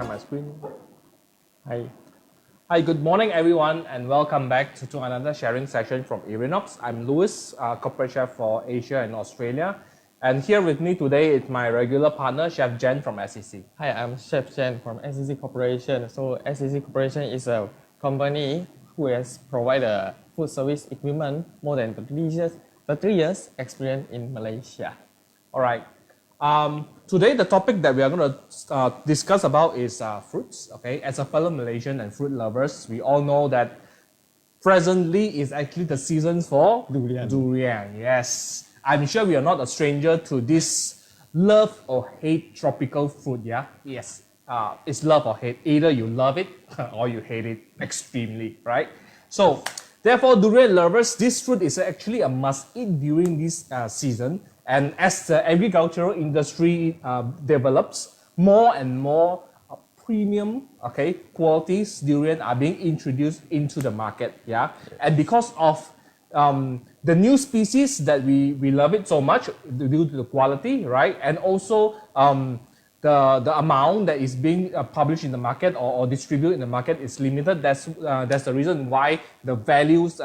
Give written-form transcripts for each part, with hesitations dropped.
on my screen. Hi. Hi, good morning everyone and welcome back to another sharing session from Irinox. I'm Louis, Corporate Chef for Asia and Australia. And here with me today is my regular partner, Chef Jen from SCC. Hi, I'm Chef Jen from SCC Corporation. So SCC Corporation is a company who has provided food service equipment more than 30 years experience in Malaysia. All right. Today the topic that we are going to discuss about is fruits. Okay, as a fellow Malaysian and fruit lovers, we all know that presently is actually the season for Durian. Durian, yes. I'm sure we are not a stranger to this love or hate tropical fruit. Yeah, yes. It's love or hate. Either you love it or you hate it extremely, right? So, therefore, durian lovers, this fruit is actually a must-eat during this season. And as the agricultural industry develops, more and more premium, qualities durian are being introduced into the market. Yeah, and because of the new species that we love it so much due to the quality, right? And also the amount that is being published in the market or distributed in the market is limited. That's the reason why the values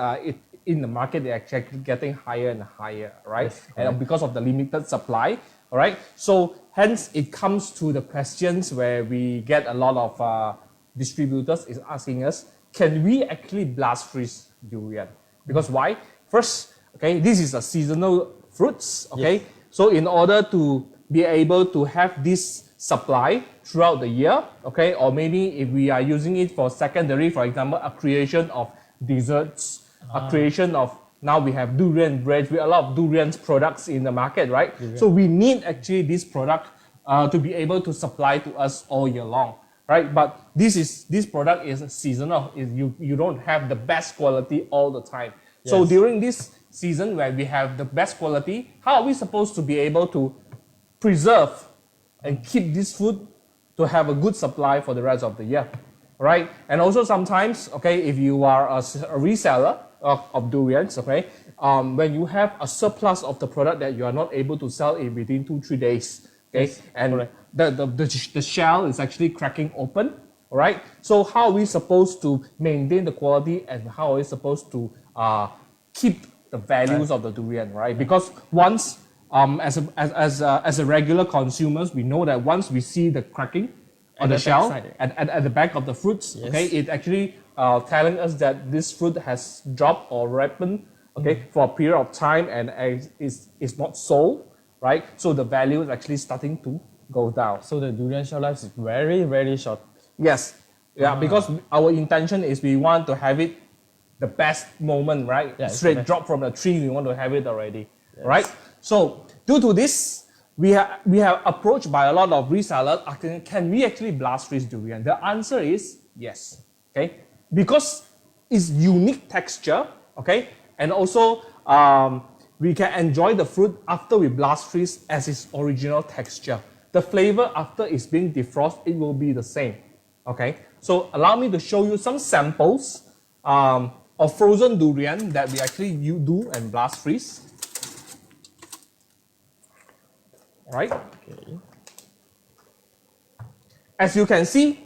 in the market they're actually getting higher and higher, right? Yes, and because of the limited supply, all right? So hence it comes to the questions where we get a lot of distributors is asking us, can we actually blast freeze durian? Because why? First, this is a seasonal fruits, yes. So in order to be able to have this supply throughout the year, or maybe if we are using it for secondary, for example, a creation of desserts, a creation of, now we have durian bread with a lot of durian products in the market, right? Durian. So we need actually this product to be able to supply to us all year long, right? But this product is seasonal. You don't have the best quality all the time. Yes. So during this season where we have the best quality, how are we supposed to be able to preserve and keep this food to have a good supply for the rest of the year, right? And also sometimes, if you are a reseller of durians, when you have a surplus of the product that you are not able to sell in within 2-3 days, yes, and the shell is actually cracking open, all right? So how are we supposed to maintain the quality and how are we supposed to keep the values of the durian, right? Because once, as a regular consumers, we know that once we see the cracking on the shell at the back of the fruits, yes, it actually telling us that this fruit has dropped or ripened, for a period of time and is not sold, right? So the value is actually starting to go down. So the durian shelf life is very, very short. Yes, yeah, because our intention is we want to have it the best moment, right? Yeah, straight drop from the tree, we want to have it already, yes, right? So due to this, we have approached by a lot of resellers asking, can we actually blast freeze durian? The answer is yes, because it's unique texture, and also we can enjoy the fruit after we blast freeze as its original texture. The flavor after it's being defrosted, it will be the same, So allow me to show you some samples of frozen durian that we actually do and blast freeze. Right? As you can see,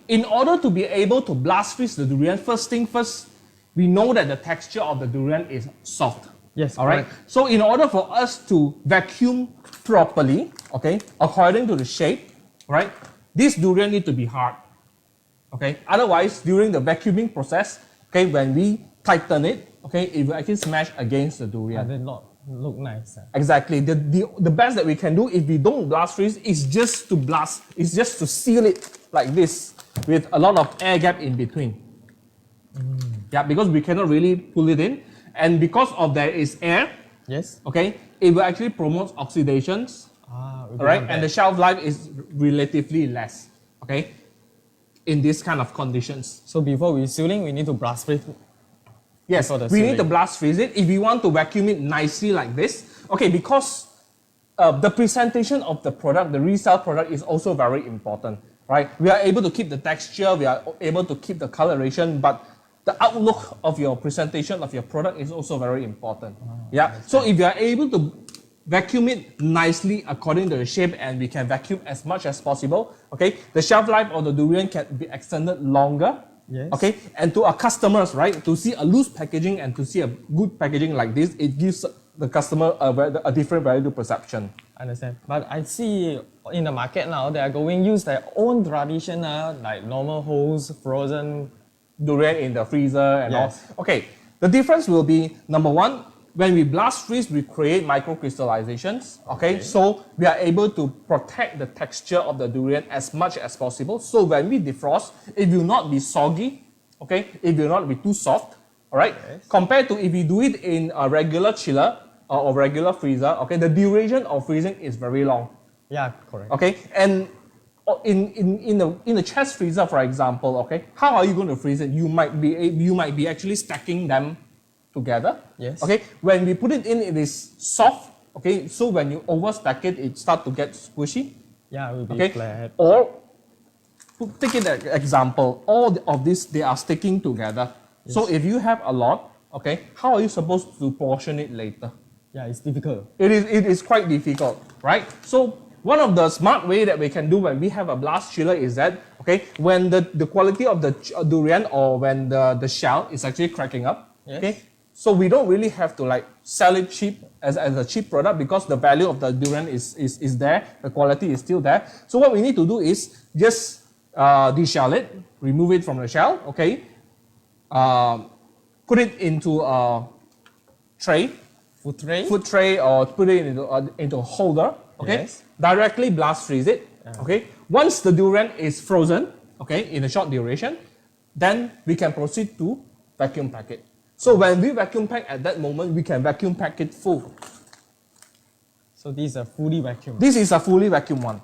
in order to be able to blast freeze the durian, first thing first, we know that the texture of the durian is soft. Yes. All right. So in order for us to vacuum properly, according to the shape, right, this durian need to be hard. Otherwise, during the vacuuming process, when we tighten it, it will actually smash against the durian. And then not look nice. Exactly. The best that we can do if we don't blast freeze is just to blast, is just to seal it like this with a lot of air gap in between. Yeah, because we cannot really pull it in, and because of there is air, yes, it will actually promote oxidations. Right, and the shelf life is relatively less. In this kind of conditions. So before we sealing, we need to blast freeze. Yes, we need to blast freeze it if we want to vacuum it nicely like this. Because the presentation of the product, the resale product, is also very important, right? We are able to keep the texture, we are able to keep the coloration, but the outlook of your presentation of your product is also very important. So if you are able to vacuum it nicely according to the shape, and we can vacuum as much as possible. Okay, the shelf life of the durian can be extended longer. Yes. Okay, and to our customers, right, to see a loose packaging and to see a good packaging like this, it gives the customer a different value perception. Understand. But I see in the market now, they are going use their own traditional, like normal holes, frozen. Durian in the freezer and Yes. all. Okay, the difference will be, number one, when we blast freeze, we create microcrystallizations. Okay, so we are able to protect the texture of the durian as much as possible. So when we defrost, it will not be soggy. Okay, it will not be too soft. All right, compared to if we do it in a regular chiller or regular freezer. Okay, the duration of freezing is very long. Yeah, correct. Okay, and in the chest freezer, for example, okay, how are you going to freeze it? You might be actually stacking them together. Yes. Okay, when we put it in, it is soft. Okay, so when you overstack it, it starts to get squishy. Yeah, it will be Okay, flat. or take it as example, all of this, they are sticking together. Yes. So if you have a lot, okay, how are you supposed to portion it later? Yeah, it's difficult. It is quite difficult, right? So one of the smart way that we can do when we have a blast chiller is that, okay, when the quality of the durian or when the shell is actually cracking up, Yes. okay, so we don't really have to like sell it cheap as a cheap product because the value of the durian is there, the quality is still there. So what we need to do is just deshell it, remove it from the shell, okay, put it into a tray, food tray, or put it into a holder, okay, Yes. directly blast freeze it, okay. Once the durian is frozen, okay, in a short duration, then we can proceed to vacuum pack it. So when we vacuum pack at that moment, we can vacuum pack it full. So this is a fully vacuum. This is a fully vacuum one,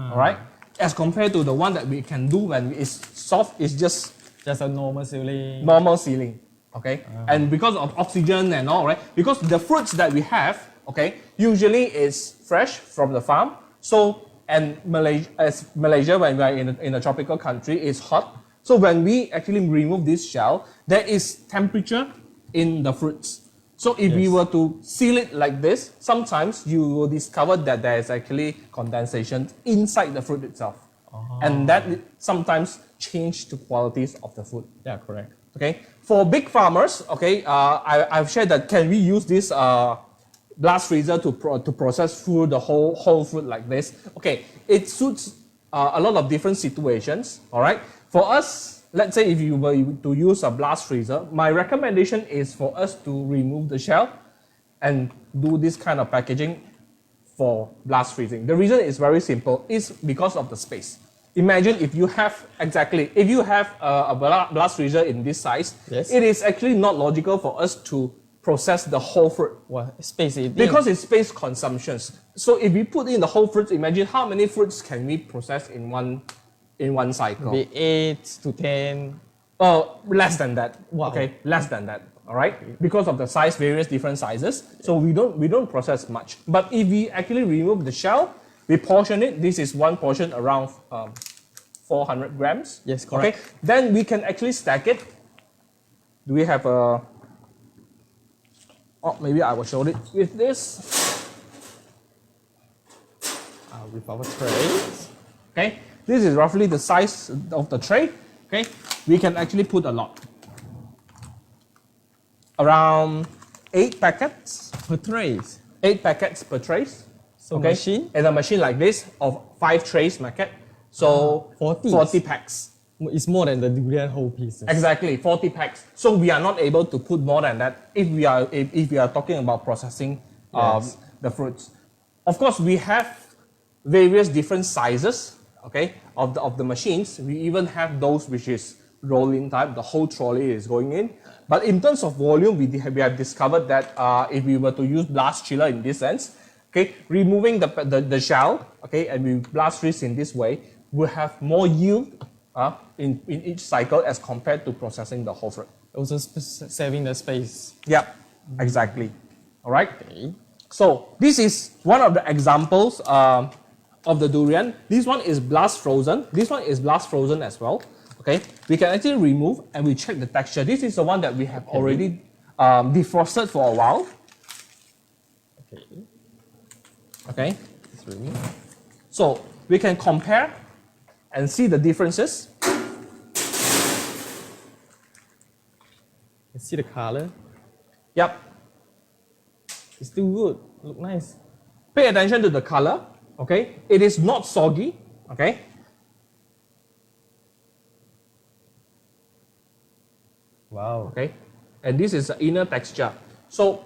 all right? As compared to the one that we can do when it's soft, it's just a normal sealing. normal sealing, okay? And because of oxygen and all, right? Because the fruits that we have, okay, usually is fresh from the farm. So, and Malaysia, when we are in a tropical country, is hot. So when we actually remove this shell, there is temperature in the fruits. So if we were to seal it like this, sometimes you will discover that there is actually condensation inside the fruit itself. And that sometimes change the qualities of the food. Yeah, correct. Okay, for big farmers, okay, I've shared that can we use this blast freezer to process through the whole fruit like this? Okay, it suits a lot of different situations. All right, for us, let's say if you were to use a blast freezer, my recommendation is for us to remove the shell and do this kind of packaging for blast freezing. The reason is very simple. It's because of the space. Imagine if you have a blast freezer in this size, Yes. it is actually not logical for us to process the whole fruit What space it because it's space consumptions. So if we put in the whole fruits, imagine how many fruits can we process in one cycle? be 8 to 10. Less than that. Wow. Okay, less than that. All right, because of the size, various different sizes. So we don't process much. But if we actually remove the shell, we portion it. This is one portion around 400 grams. Yes, correct. Okay, then we can actually stack it. Do we have a? Oh, maybe I will show it with this. With our trays. Okay, this is roughly the size of the tray. Okay, we can actually put a lot. Around 8 packets. Per trays. 8 packets per trays. So machine? And a machine like this of 5 trays market. So 40 packs. It's more than the durian whole pieces. Exactly, 40 packs. So we are not able to put more than that if we are talking about processing the fruits. Of course, we have various different sizes, okay, of the machines. We even have those which is rolling type. The whole trolley is going in. But in terms of volume, we have discovered that if we were to use blast chiller in this sense, okay, removing the shell, okay, and we blast freeze in this way, we'll have more yield in each cycle as compared to processing the whole fruit. Also saving the space. Yeah, exactly. All right. Okay. So this is one of the examples of the durian. This one is blast frozen. This one is blast frozen as well. Okay, we can actually remove and we check the texture. This is the one that we have already defrosted for a while. Okay. Okay, It's really so we can compare and see the differences. you see the color. Yep. It's still good. Look nice. Pay attention to the color. Okay, it is not soggy. Okay. Wow. Okay, and this is the inner texture. So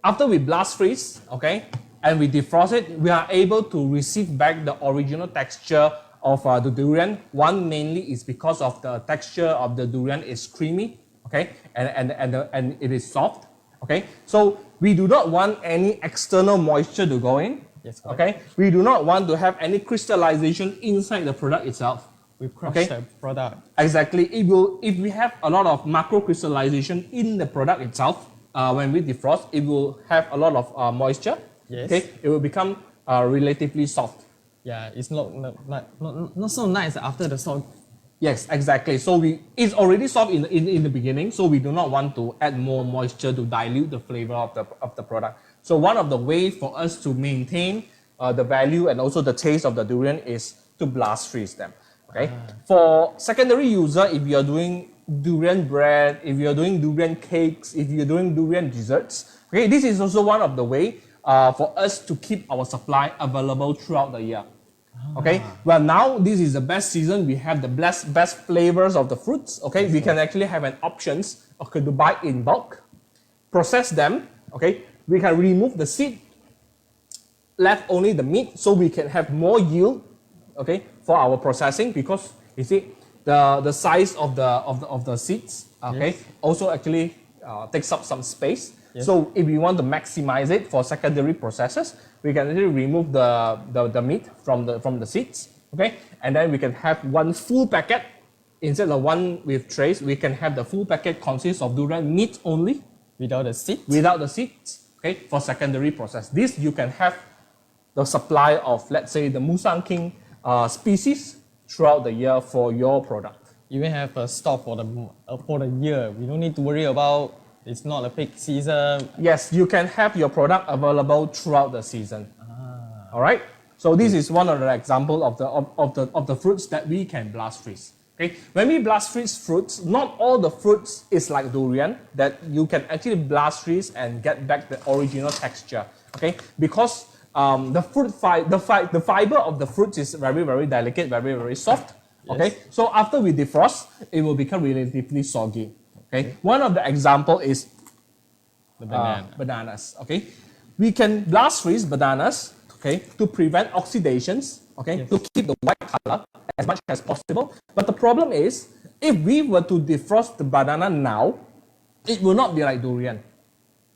after we blast freeze, okay, and we defrost it, we are able to receive back the original texture of the durian. One mainly is because of the texture of the durian is creamy, okay, and it is soft, okay. So we do not want any external moisture to go in. Yes, correct. Okay, we do not want to have any crystallization inside the product itself. We crush Okay. the product. Exactly. If we have a lot of macro crystallization in the product itself, when we defrost, it will have a lot of moisture. Yes. Okay, it will become relatively soft. Yeah, it's not so nice after the salt. Yes, exactly. So it's already soft in the beginning, so we do not want to add more moisture to dilute the flavor of the product. So one of the ways for us to maintain the value and also the taste of the durian is to blast freeze them. Okay. For secondary user, if you are doing durian bread, if you are doing durian cakes, if you are doing durian desserts, okay, this is also one of the way for us to keep our supply available throughout the year. Okay, well now this is the best season. We have the best flavors of the fruits. Okay, we can actually have an options, okay, to buy in bulk, process them. Okay, we can remove the seed, left only the meat, so we can have more yield. Okay, for our processing, because you see the size of the seeds. Okay, Yes. also actually takes up some space. Yes. So if we want to maximize it for secondary processes, we can actually remove the meat from the seeds, okay? And then we can have one full packet instead of one with trays. We can have the full packet consists of durian meat only, Without the seed. without the seeds, okay? For secondary process, this you can have the supply of, let's say, the Musang King species throughout the year for your product. Even have a stock for the year. We don't need to worry about it's not a peak season. Yes, you can have your product available throughout the season. All right. So this is one of the example of the fruits that we can blast freeze. Okay. When we blast freeze fruits, not all the fruits is like durian that you can actually blast freeze and get back the original texture. Okay, because the fiber of the fruits is very delicate, very soft. Okay, Yes. so after we defrost, it will become relatively soggy. Okay, one of the example is The banana. bananas. Okay, we can blast freeze bananas. Okay, to prevent oxidations. Okay, Yes. to keep the white color as much as possible. But the problem is, if we were to defrost the banana now, it will not be like durian.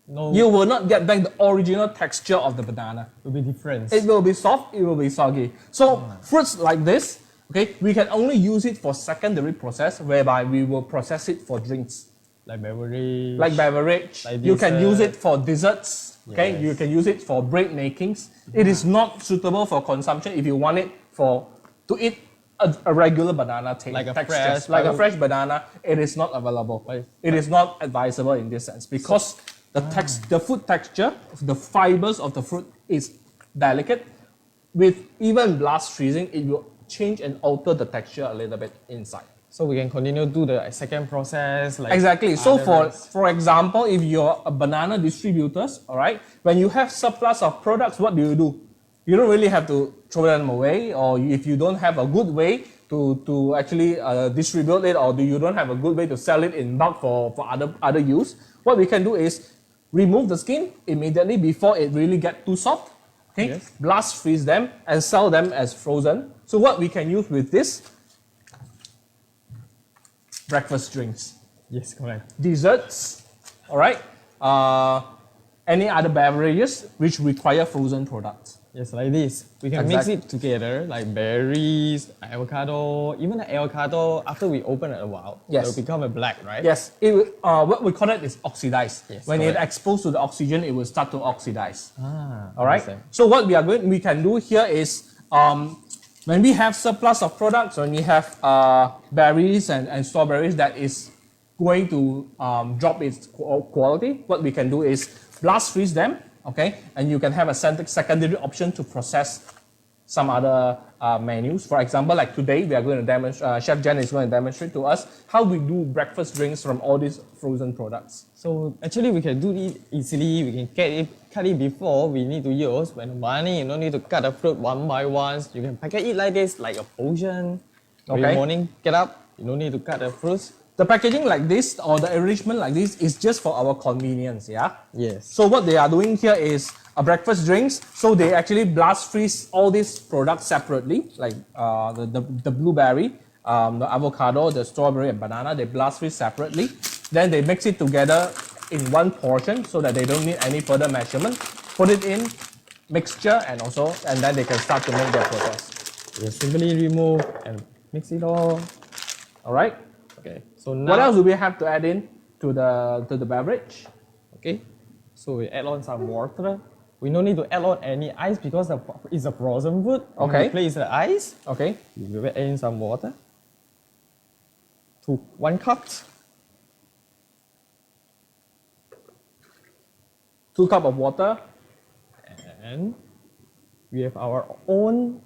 No, You will not get back the original texture of the banana. will be different. It will be soft, it will be soggy. So fruits like this, okay, we can only use it for secondary process, whereby we will process it for drinks. Like beverage. Like beverage, Like you can use dessert. it for desserts, okay, Yes. you can use it for bread makings. It is not suitable for consumption if you want it to eat a regular banana Like a texture. fresh- Like a fresh banana, it is not available. Right. It is not advisable in this sense because the food texture, the fibers of the fruit is delicate. With even blast freezing, it will change and alter the texture a little bit inside. So we can continue do the second process. Like Exactly. So other for example, if you're a banana distributors, all right, when you have surplus of products, what do? You don't really have to throw them away, or if you don't have a good way to actually distribute it, or you don't have a good way to sell it in bulk for other use, what we can do is remove the skin immediately before it really get too soft. Okay, Yes. blast freeze them and sell them as frozen. So what we can use with this, breakfast drinks, Yes, correct. desserts, all right, any other beverages which require frozen products. Yes, like this. We can mix it together, like berries, avocado, even the avocado, after we open it a while, Yes. it will become a black, right? Yes, what we call it is oxidized. Yes, when it correct. exposed to the oxygen, it will start to oxidize. Ah, All right. understand. So what we can do here is when we have surplus of products, when we have berries and strawberries that is going to drop its quality, what we can do is blast freeze them. okay? And you can have a secondary option to process some other menus. For example, like today, we are going to demonstrate, Chef Jen is going to demonstrate to us how we do breakfast drinks from all these frozen products. So actually we can do it easily. We can cut it before we need to use. When morning, you don't need to cut the fruit one by one. You can package it like this, like a portion. Okay. In the morning, get up, you don't need to cut the fruits. The packaging like this or the arrangement like this is just for our convenience, yeah? Yes. So what they are doing here is a breakfast drinks. So they actually blast freeze all these products separately, like the blueberry, the avocado, the strawberry and banana. They blast freeze separately. Then they mix it together in one portion so that they don't need any further measurement. Put it in mixture and then they can start to make their process. You simply remove and mix it all. All right. Okay. So now, what else do we have to add in to the beverage? Okay. So we add on some water. We don't need to add on any ice because it's a frozen food. Okay. Replace the ice. Okay. We will add in some water. 1 cup. 2 cups of water. And we have our own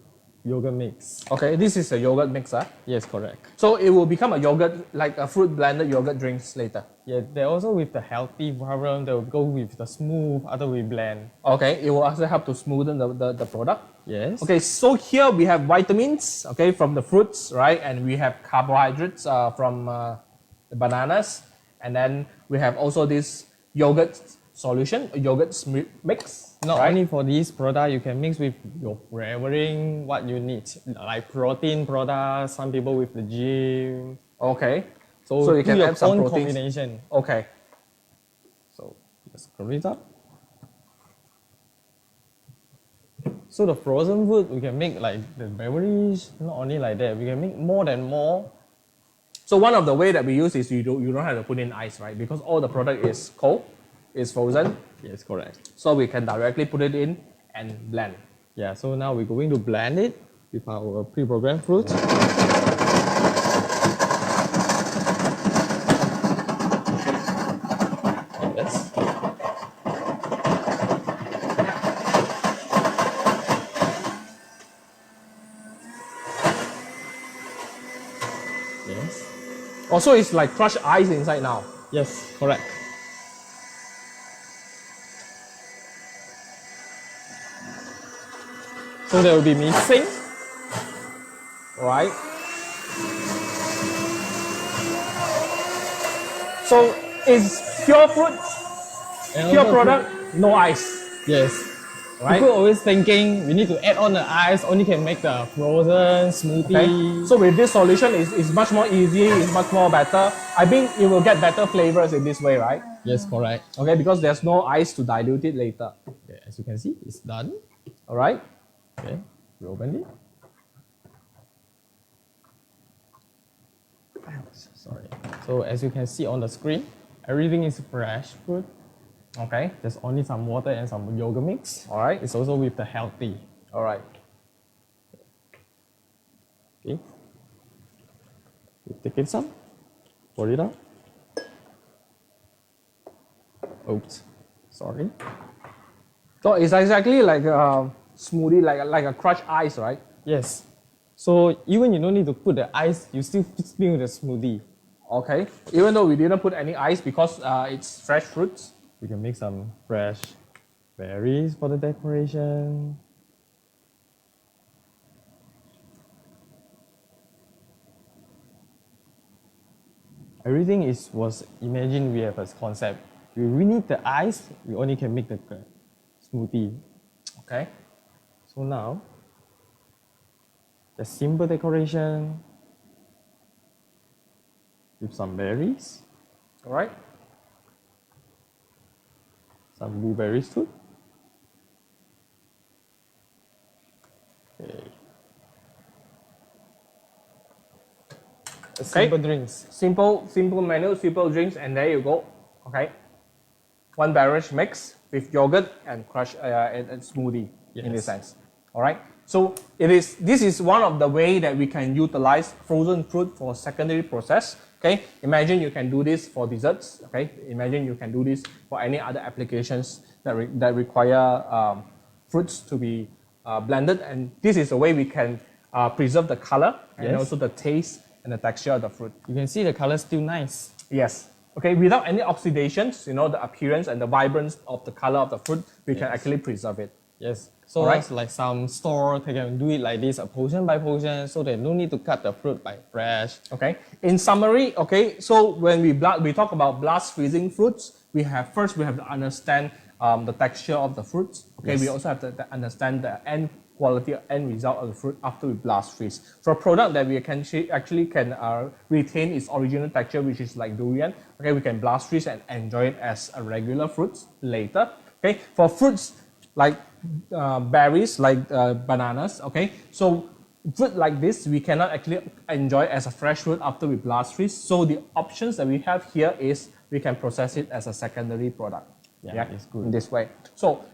yogurt mix. Okay, this is a yogurt mixer. Yes, correct. So it will become a yogurt, like a fruit blended yogurt drinks later. Yeah, they're also with the healthy variant. They will go with the smooth after we blend. Okay, it will also help to smoothen the product. Yes. Okay, so here we have vitamins, okay, from the fruits, right? And we have carbohydrates from the bananas. And then we have also this yogurt solution, a yogurt mix. Not right? only for this product, you can mix with your flavoring, what you need, like protein products, some people with the gym. Okay. So you can add some own proteins. combination. Okay. So just cover it up. So the frozen food, we can make like the beverage, not only like that, we can make more than more. So one of the way that we use is you don't have to put in ice, right? Because all the product is cold, is frozen. Yes, correct. So we can directly put it in and blend. Yeah, so now we're going to blend it with our pre-programmed fruit. Yes. Yes. Also, it's like crushed ice inside now. Yes, correct. So they will be mixing. Right? So it's pure fruit, And pure also product, no ice. Yes. Right? People always thinking we need to add on the ice, only can make the frozen smoothie. Okay. So with this solution, it's much more easy, it's much more better. I think it will get better flavors in this way, right? Yes, correct. Okay, because there's no ice to dilute it later. Okay, as you can see, it's done. All right? Okay, we open it. Sorry. So as you can see on the screen, everything is fresh fruit. Okay. There's only some water and some yogurt mix. All right. It's also with the healthy. All right. Okay. We take it some, pour it out. Oops, sorry. So it's exactly like a smoothie, like a crushed ice, right? Yes. So even you don't need to put the ice, you still spill the smoothie. Okay. Even though we didn't put any ice because it's fresh fruits. We can make some fresh berries for the decoration. Everything was imagined we have a concept. We need the ice, we only can make the smoothie. Okay. So now, the simple decoration with some berries, All right. some blueberries too. Okay. Simple drinks. Simple menu, simple drinks, and there you go. Okay. One beverage mix with yogurt and crushed and smoothie in this sense. All right. So this is one of the way that we can utilize frozen fruit for secondary process. Okay. Imagine you can do this for desserts. Okay. Imagine you can do this for any other applications that require fruits to be blended, and this is the way we can preserve the color and also the taste and the texture of the fruit. You can see the color still nice. Yes. Okay, without any oxidations, the appearance and the vibrance of the color of the fruit, we can actually preserve it. Yes. So that's like some store, they can do it like this, portion by portion, so they no need to cut the fruit by fresh. Okay. In summary, okay, so when we talk about blast freezing fruits, we have to understand the texture of the fruits. Okay, we also have to understand the end quality, end result of the fruit after we blast freeze. For a product that we can actually retain its original texture, which is like durian, okay, we can blast freeze and enjoy it as a regular fruits later. Okay, for fruits like berries, like bananas, okay, so fruit like this we cannot actually enjoy as a fresh fruit after we blast freeze. So the options that we have here is we can process it as a secondary product. Yeah, it's good. In this way. So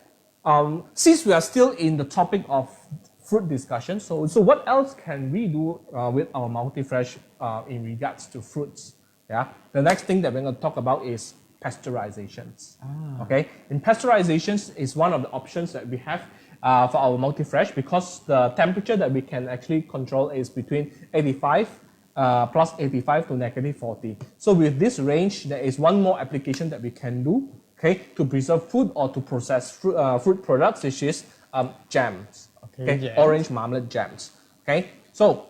since we are still in the topic of fruit discussion, so what else can we do with our multi-fresh in regards to fruits? Yeah, the next thing that we're going to talk about is pasteurizations. Okay, and pasteurizations is one of the options that we have for our multi-fresh, because the temperature that we can actually control is between 85 plus 85 to negative 40. So with this range, there is one more application that we can do, okay, to preserve food or to process fruit products, which is jams. Okay, orange marmalade jams. Okay, so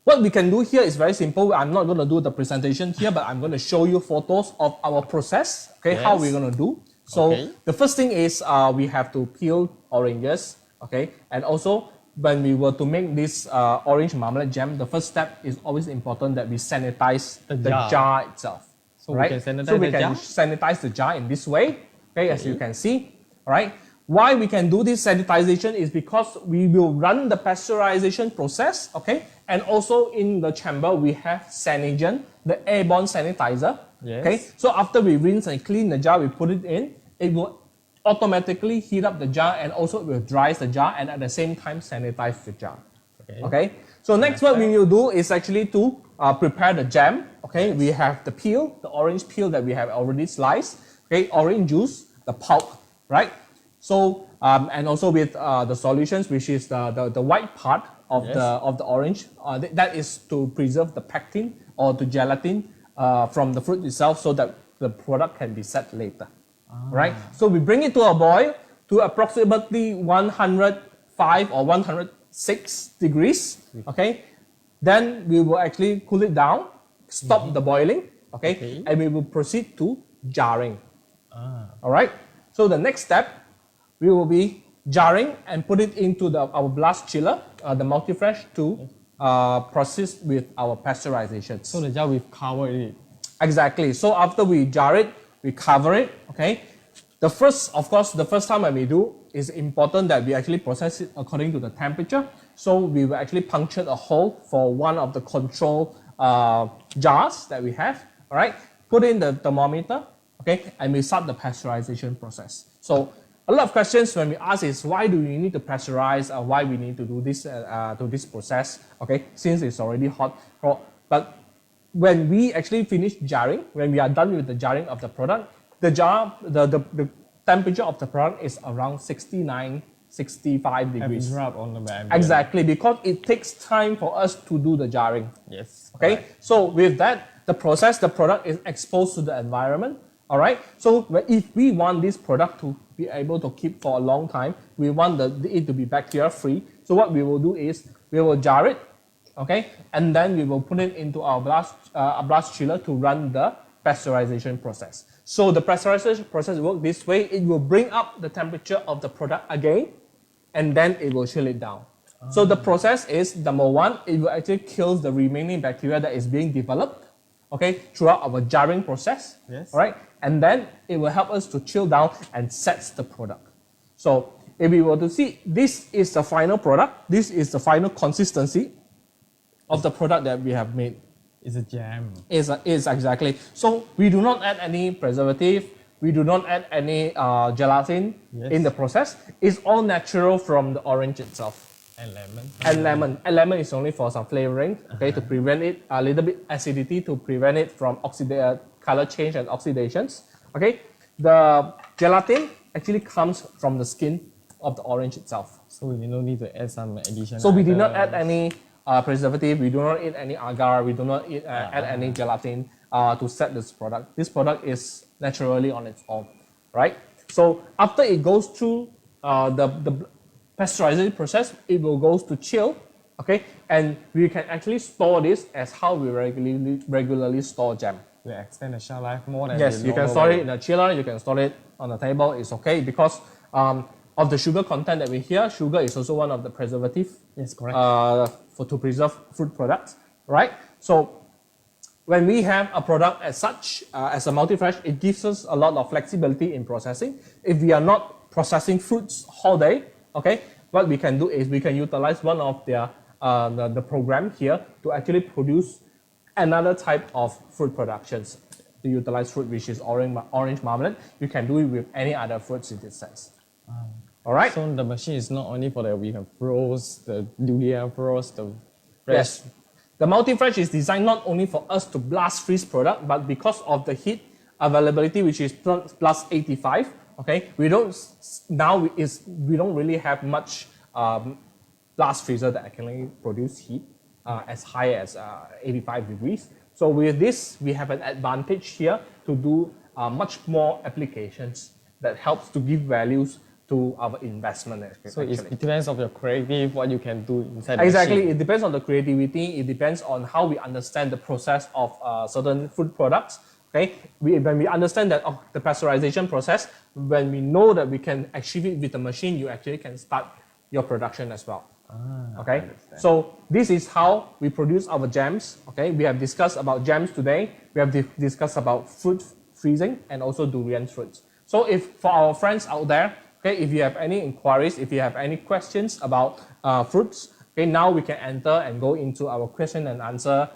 what we can do here is very simple. I'm not going to do the presentation here, but I'm going to show you photos of our process. Okay, how we're going to do. So the first thing is we have to peel oranges. Okay, and also when we were to make this orange marmalade jam, the first step is always important that we sanitize the jar itself. So we can sanitize the jar in this way, okay, as you can see, all right? Why we can do this sanitization is because we will run the pasteurization process, okay? And also in the chamber, we have Sanigen, the airborne sanitizer, okay? So after we rinse and clean the jar, we put it in, it will automatically heat up the jar, and also it will dry the jar, and at the same time sanitize the jar, okay? So next what we will do is actually to prepare the jam. Okay, we have the peel, the orange peel that we have already sliced. Okay, orange juice, the pulp, right? So and also with the solutions, which is the white part of the orange, that is to preserve the pectin or the gelatin from the fruit itself, so that the product can be set later. Right? So we bring it to a boil to approximately 105 or 106 degrees. Okay, then we will actually cool it down, stop the boiling, okay, and we will proceed to jarring. All right. So the next step, we will be jarring and put it into our blast chiller, the multi-fresh, to proceed with our pasteurization. So the jar we've covered it. Exactly. So after we jar it, we cover it. Okay. The first time when we do, it's important that we actually process it according to the temperature. So we will actually puncture a hole for one of the control jars that we have. All right. Put in the thermometer. Okay. And we start the pasteurization process. So a lot of questions when we ask is, why do we need to pasteurize, or why we need to do this to this process? Okay. Since it's already hot. But when we actually finish jarring, when we are done with the jarring of the product, the temperature of the product is around 69, 65 degrees. Drop on the band. Exactly, because it takes time for us to do the jarring. Yes. Okay. Right. So with that, the product is exposed to the environment. All right. So if we want this product to be able to keep for a long time, we want it to be bacteria free. So what we will do is we will jar it. Okay, and then we will put it into our blast chiller to run the pasteurization process. So the pasteurization process works this way. It will bring up the temperature of the product again, and then it will chill it down. So the process is, number one, it will actually kill the remaining bacteria that is being developed, okay, throughout our jarring process. Yes. All right, and then it will help us to chill down and sets the product. So if we were to see, this is the final product. This is the final consistency of the product that we have made. It's a jam. Is exactly. So we do not add any preservative. We do not add any gelatin in the process. It's all natural from the orange itself. And lemon. And lemon. And lemon is only for some flavoring, okay, to prevent it, a little bit acidity to prevent it from color change and oxidations. Okay. The Gelatin actually comes from the skin of the orange itself. So we no need to add some additional. So we did not add any preservative, we do not add any agar, we do not add any gelatin to set this product. This product is naturally on its own, right? So after it goes through the pasteurization process, it will go to chill, okay? And we can actually store this as how we regularly store jam. We extend the shelf life more than yes, you can store it in a chiller, you can store it on the table, it's okay because of the sugar content that we hear, sugar is also one of the preservative. Yes, correct. To preserve fruit products, right? So when we have a product as such, as a multi-fresh, it gives us a lot of flexibility in processing. If we are not processing fruits all day, okay, what we can do is we can utilize one of the program here to actually produce another type of fruit productions. To utilize fruit which is orange marmalade, you can do it with any other fruits in this sense. All right. So the machine is not only for we can froze the durian, froze the fresh. Yes. The multi-fresh is designed not only for us to blast freeze product, but because of the heat availability, which is plus 85. Okay, we don't really have much blast freezer that can produce heat as high as 85 degrees. So with this, we have an advantage here to do much more applications that helps to give values to our investment. So it depends on your creative, what you can do inside the Exactly, machine. it depends on the creativity, it depends on how we understand the process of certain food products. Okay, when we understand that the pasteurization process, when we know that we can achieve it with the machine, you actually can start your production as well. Okay, so this is how we produce our jams. Okay, we have discussed about jams today. We have discussed about fruit freezing and also durian fruits. So if for our friends out there, okay, if you have any inquiries, if you have any questions about fruits, okay, now we can enter and go into our question and answer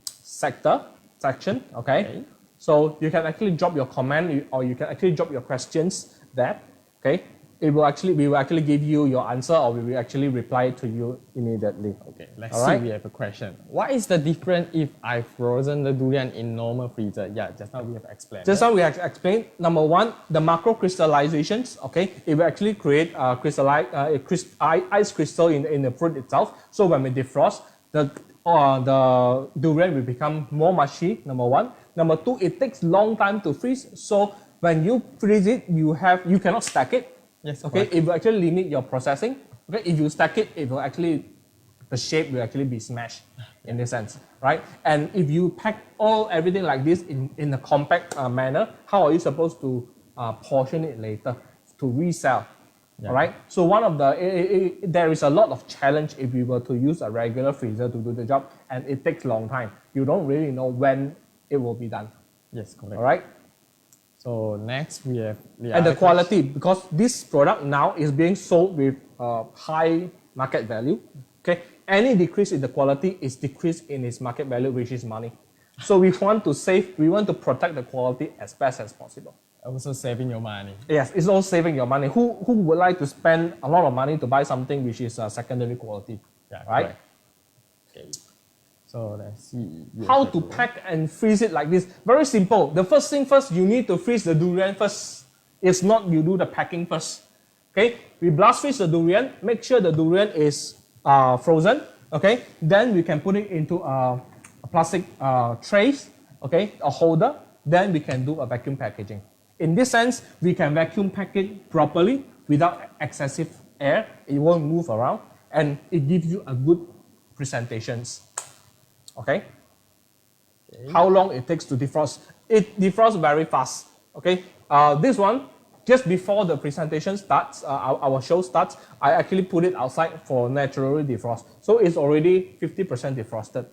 section, okay? So you can actually drop your comment or you can actually drop your questions there, okay? We will actually give you your answer or we will actually reply to you immediately. Okay, let's see, we have a question. What is the difference if I frozen the durian in normal freezer? Yeah, just now we have explained. Just now we have explained, number one, the macro crystallizations, okay? It will actually create ice crystal in the fruit itself. So when we defrost, the durian will become more mushy, number one. Number two, it takes long time to freeze. So when you freeze it, you cannot stack it. Yes, okay, it will actually limit your processing. Okay, if you stack it, the shape will actually be smashed in this sense, right? And if you pack everything like this in a compact manner, how are you supposed to portion it later to resell? Yeah. All right. So there is a lot of challenge if we were to use a regular freezer to do the job, and it takes a long time. You don't really know when it will be done. Yes, correct. All right. So next we have and the quality, because this product now is being sold with high market value. Okay, any decrease in the quality is decrease in its market value, which is money. So we want to protect the quality as best as possible. Also saving your money. Yes, it's also saving your money. Who would like to spend a lot of money to buy something which is secondary quality? Yeah, right. Correct. Okay. So let's see. How to pack and freeze it like this? Very simple. The first thing first, you need to freeze the durian first. If not, you do the packing first. Okay, we blast freeze the durian. Make sure the durian is frozen. Okay, then we can put it into a plastic trays. Okay, a holder. Then we can do a vacuum packaging. In this sense, we can vacuum pack it properly without excessive air. It won't move around, and it gives you a good presentations. Okay. How long it takes to defrost? It defrosts very fast. Okay. This one, just before the presentation starts, our show starts, I actually put it outside for naturally defrost. So it's already 50% defrosted.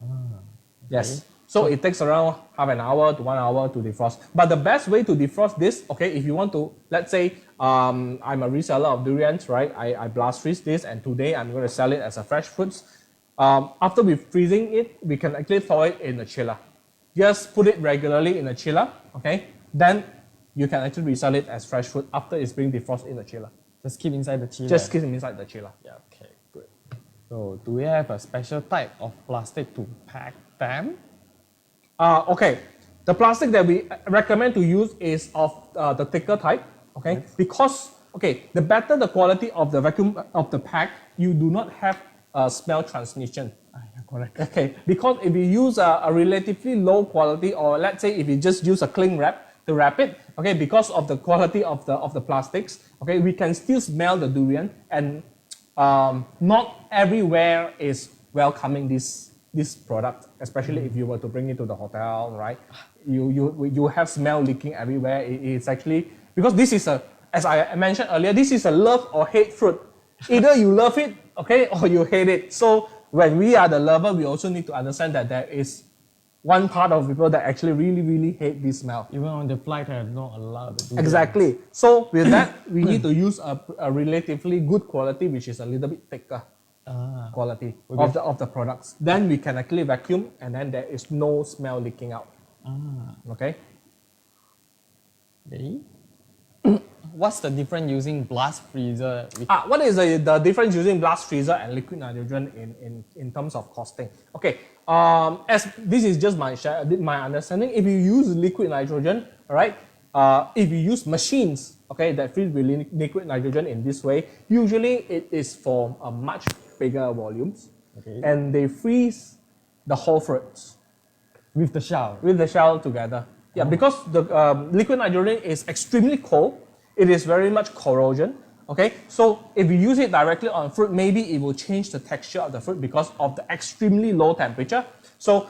Okay. Yes. So it takes around half an hour to 1 hour to defrost. But the best way to defrost this, okay, if you want to, let's say I'm a reseller of durians, right? I blast freeze this, and today I'm going to sell it as a fresh fruits. After we freezing it, we can actually thaw it in a chiller. Just put it regularly in a chiller, okay? Then you can actually resell it as fresh fruit after it's being defrosted in the chiller. Just keep inside the chiller. Just keep it inside the chiller. Yeah, okay, good. So do we have a special type of plastic to pack them? Okay. The plastic that we recommend to use is of the thicker type, okay? Yes. Because, okay, the better the quality of the vacuum of the pack, you do not have smell transmission. Yeah, correct. Okay, because if you use a relatively low quality, or let's say if you just use a cling wrap to wrap it, okay, because of the quality of the plastics, okay, we can still smell the durian, and not everywhere is welcoming this product, especially if you were to bring it to the hotel, right? You have smell leaking everywhere. It's actually, because this is as I mentioned earlier, this is a love or hate fruit. Either you love it, okay, or you hate it. So when we are the lover, we also need to understand that there is one part of people that actually really hate this smell. Even on the flight, they are not allowed to do that. Exactly. So with that, we need to use a relatively good quality, which is a little bit thicker quality of the products. Then we can actually vacuum, and then there is no smell leaking out. Okay. What's the difference using blast freezer? What is the difference using blast freezer and liquid nitrogen in terms of costing? Okay, as this is just my understanding. If you use liquid nitrogen, all right, if you use machines, okay, that freeze with liquid nitrogen in this way, usually it is for a much bigger volumes, okay, and they freeze the whole fruits with the shell. With the shell together. Yeah, because the liquid nitrogen is extremely cold. It is very much corrosion, okay? So if you use it directly on fruit, maybe it will change the texture of the fruit because of the extremely low temperature. So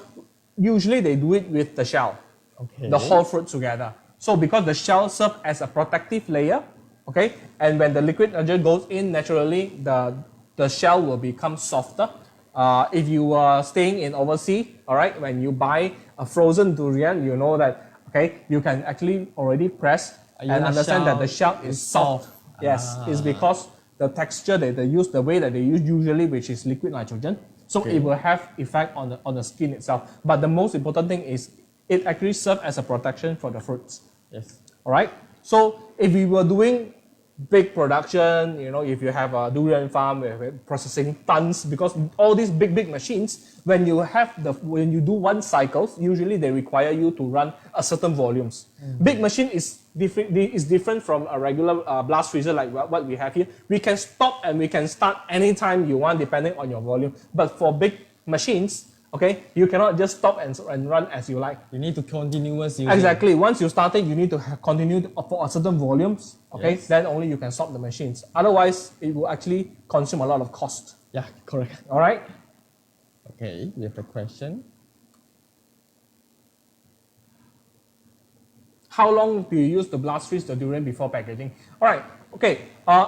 usually they do it with the shell, okay, the whole fruit together. So because the shell serves as a protective layer, okay? And when the liquid nitrogen goes in, naturally the shell will become softer. If you are staying in overseas, all right, when you buy a frozen durian, you know that, okay, you can actually already press and understand that the shell is soft. Yes, it's because the texture that they use, the way that they use usually, which is liquid nitrogen. So it will have effect on the skin itself. But the most important thing is it actually serves as a protection for the fruits. Yes. All right. So if we were doing big production, you know, if you have a durian farm with processing tons, because all these big machines, when you do one cycles, usually they require you to run a certain volumes. Big machine is different from a regular blast freezer like what we have here. We can stop and we can start anytime you want, depending on your volume. But for big machines, okay, you cannot just stop and run as you like. You need to continuously use Exactly. Once you started, you need to continue for a certain volumes. Okay, yes. Then only you can stop the machines. Otherwise, it will actually consume a lot of cost. Yeah, correct. All right. Okay, we have a question. How long do you use the blast freeze the durian before packaging? All right. Okay.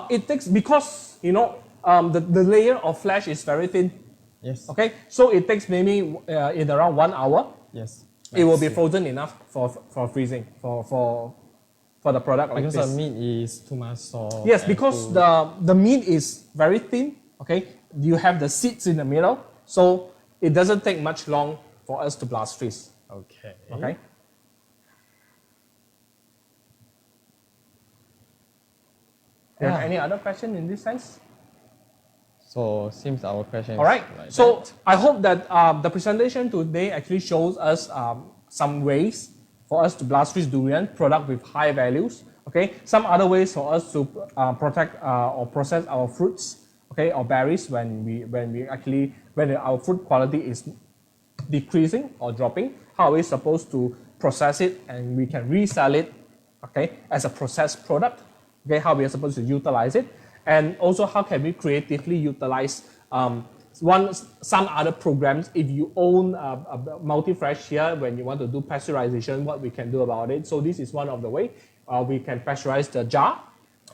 It takes, because you know the layer of flesh is very thin. Yes. Okay. So it takes maybe in around 1 hour. Yes. It will be frozen enough for freezing for the product like because this. the meat is too much soft. Yes, because the meat is very thin. Okay. You have the seeds in the middle, so it doesn't take much long for us to blast freeze. Okay. Okay. Do you have any other question in this sense? So seems our question. All right. Like so that. I hope that the presentation today actually shows us some ways for us to blast freeze durian product with high values. Okay. Some other ways for us to protect or process our fruits. Okay, or berries when our fruit quality is decreasing or dropping. How are we supposed to process it and we can resell it? Okay, as a processed product. Okay, how we are supposed to utilize it, and also how can we creatively utilize some other programs. If you own a multi-fresh here, when you want to do pasteurization, what we can do about it. So this is one of the way we can pasteurize the jar.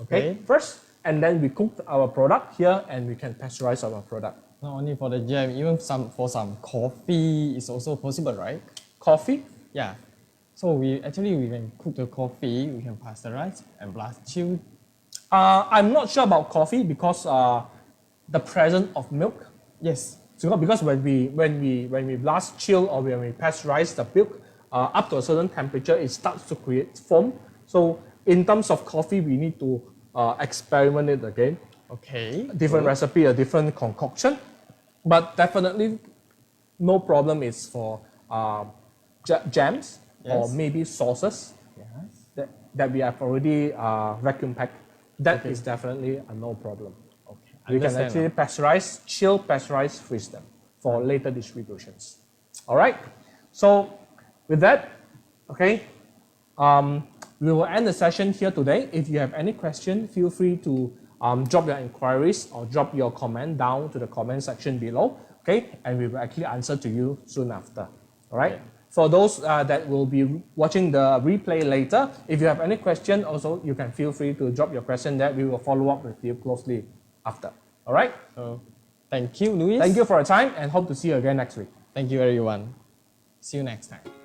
Okay, first, and then we cook our product here, and we can pasteurize our product. Not only for the jam, even for some coffee is also possible, right? Coffee? Yeah. So we can cook the coffee, we can pasteurize and blast chill. I'm not sure about coffee because the presence of milk. Yes. So because when we blast chill or when we pasteurize the milk up to a certain temperature, it starts to create foam. So in terms of coffee, we need to experiment it again. Okay. Different recipe, a different concoction, but definitely no problem is for jams. or maybe sauces that we have already vacuum packed, that is definitely a no problem. You can actually pasteurize, chill, pasteurize, freeze them for later distributions. All right. So with that, okay, we will end the session here today. If you have any question, feel free to drop your inquiries or drop your comment down to the comment section below. Okay, and we will actually answer to you soon after. All right. For those that will be watching the replay later, if you have any question, also you can feel free to drop your question there. We will follow up with you closely after. All right. Thank you, Luis. Thank you for your time and hope to see you again next week. Thank you, everyone. See you next time.